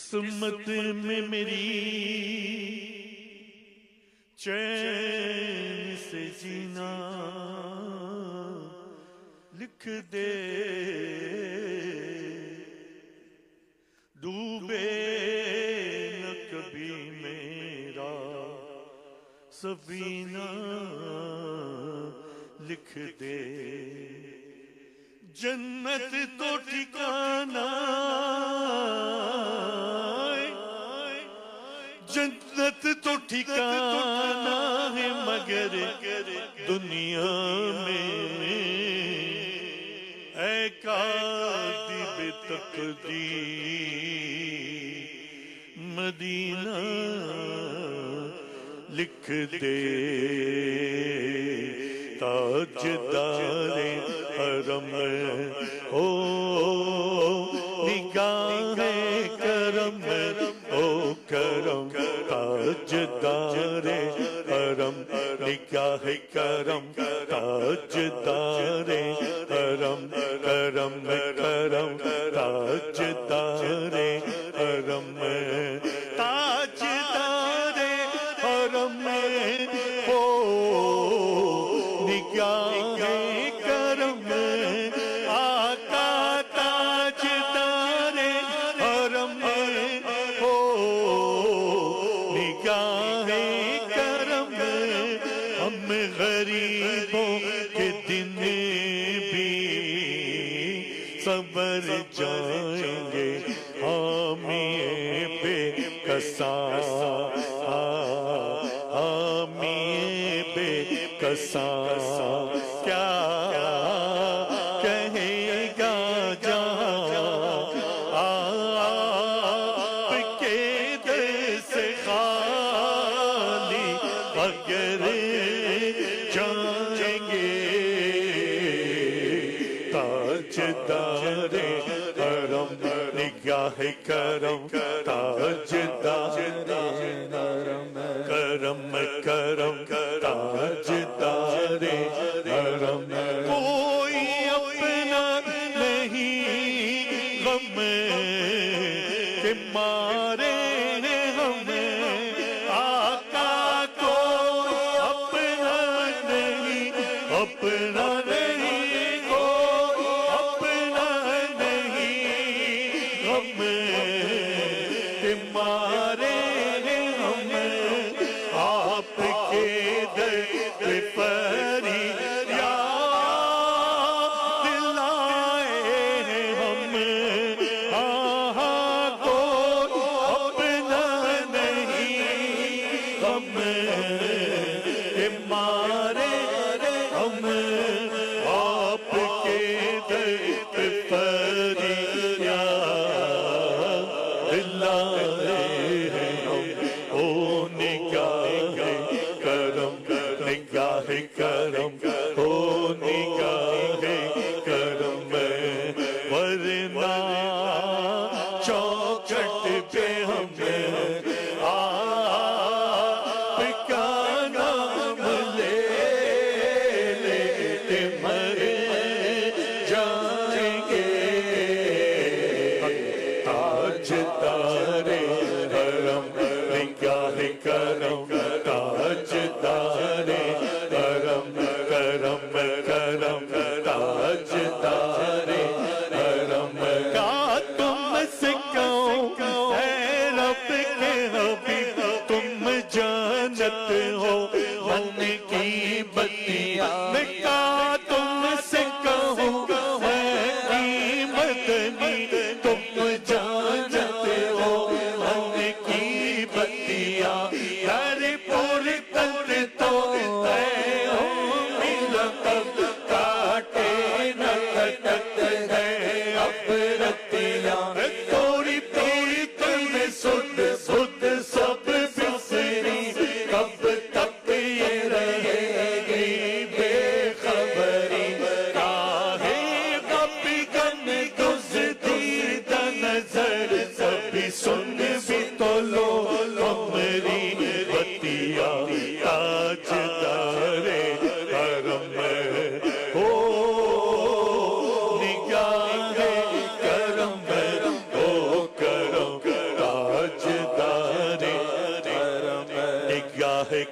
قسمت میں میری چین سے جینا لکھ دے، ڈوبے نہ کبھی میرا سفینہ لکھ دے، جنت تو ٹھکانا، جنت تو ٹھکانا ہے مگر دنیا میں، اے کاتب تقدیر مدینہ لکھ دے، تاجدار حرم ہو نگاہ کرم ہو کرم، تاجدار حرم نگاہ کرم، تاجدار حرم کرم کرم، تاجدار حرم، تاجدار حرم ہو نگاہ کرم، آقا تاجدار حرم ہو نگاہ کرم، ہم غریبوں کے دن بھی صبر جائیں گے، حامی بے کساں، حامی بے کساں، کیا کہے گا جہاں آپ کے در سے خالی اگر جائیں گے، تاجدار حرم نگاہ کرم، تاجدار حرم کرم کرم، تاجدار حرم، کوئی اپنا نہیں غم کے مارے ہم، آقا کو اپنا نہیں، اپنا نہیں کو اپنا نہیں، غم کے مارے ہم، آپ کے در پہ فریاد لائے ہم، آہا کو اپنا نہیں، غم کے مارے ہم، آپ کے در پہ فریاد لائے ہم، او نگاہ کرم نگاہ کرم، او نگاہ کرم، ورنہ چوکھٹ پہ ہم آپ کا نام لے لیتے مر جائیں گے، تاجدار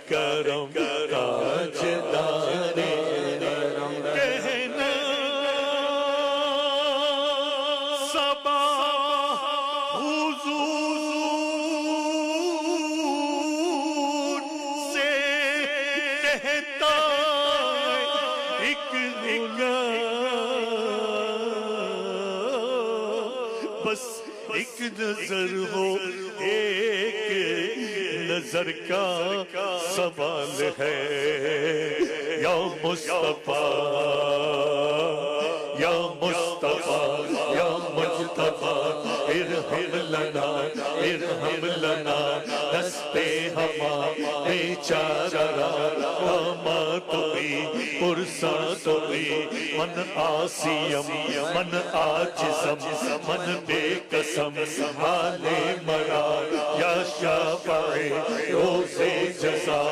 کرم تاجدار کرم کہنا صبا حضور سے کہتا ایک بس ایک نظر ہو ایک نظر کا سوال ہے یا مصطفیٰ یا مصطفیٰ یا مجتبیٰ ارحم لنا ارحم لنا دست ہما بیچارہ ہما توئی پرسا توئی من آسیم من آجزم من بے قسم حال مرا یا شافع روز جزا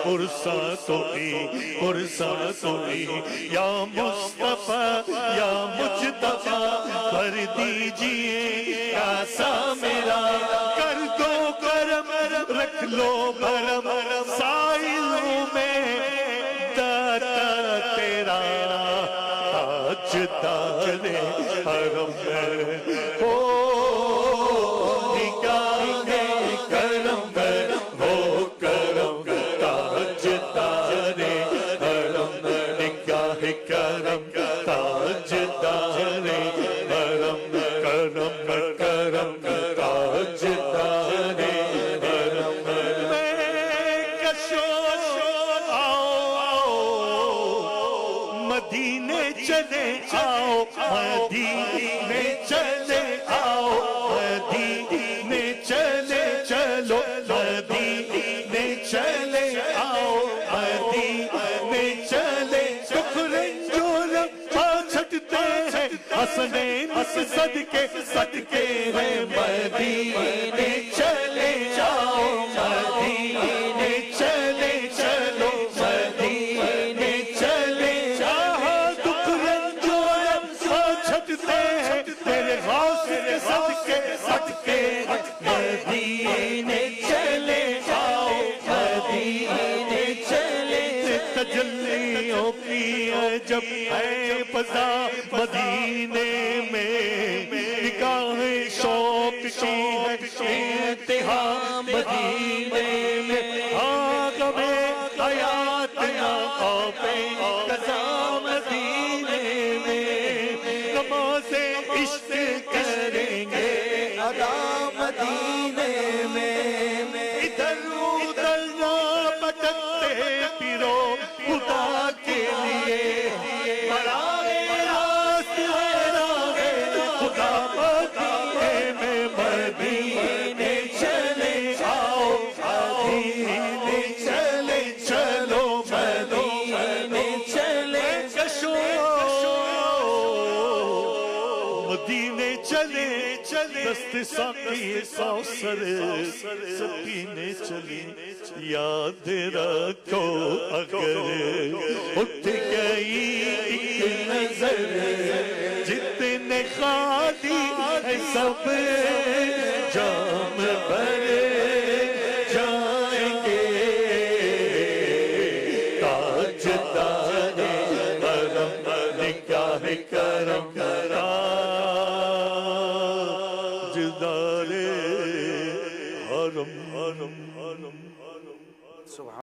پرسا توئی یا مصطفیٰ یا مجتبیٰ کر دیجئے ایسا میرا کر دو کرم رکھ لو بھرم سائلوں میں داتا تیرا تاجدار حرم ہو نگاہ کرم ہو کرم تاجدار حرم نگاہ کرم تاجدار حرم کرم کرم تاجدار حرم میں کشو آؤ مدینے چلے آؤ مدینے چلے آؤ مدینے چلے چلو مدینے چلے آؤ مدینے چلے دکھ رنجور چھٹتے ہیں حسنین صدقے صدقے ہیں مدینے چلے جاؤ مدینے چلے چلو مدینے چلے جہاں دکھ رنجور چھٹتے ہیں تیرے غوث کے صدقے صدقے مدینے چلے جاؤ مدینے چلے تجلیوں کی جب ہے فضا مدینے میں نگاہ شوق کی ہے انتہا مدینے میں آغم حیات نہ خوف قضا مدینے میں نماز عشق کریں گے ادا مدینے میں ادھر ادھر نہ بھٹکتے پھرو خدا کے لیے برائے راست ہے راہ خدا مدینے میں مدینے چلے آؤ مدینے چلے چلو مدینے چلے کشو مدینے چلے دست ساقی کوثر سفینے چلی یاد رکھو اگر اٹھ گئی ایک نظر جتنے خالی ہے سب جام بھر جائیں گے تاجدار حرم نگاہ کرم تاجدار حرم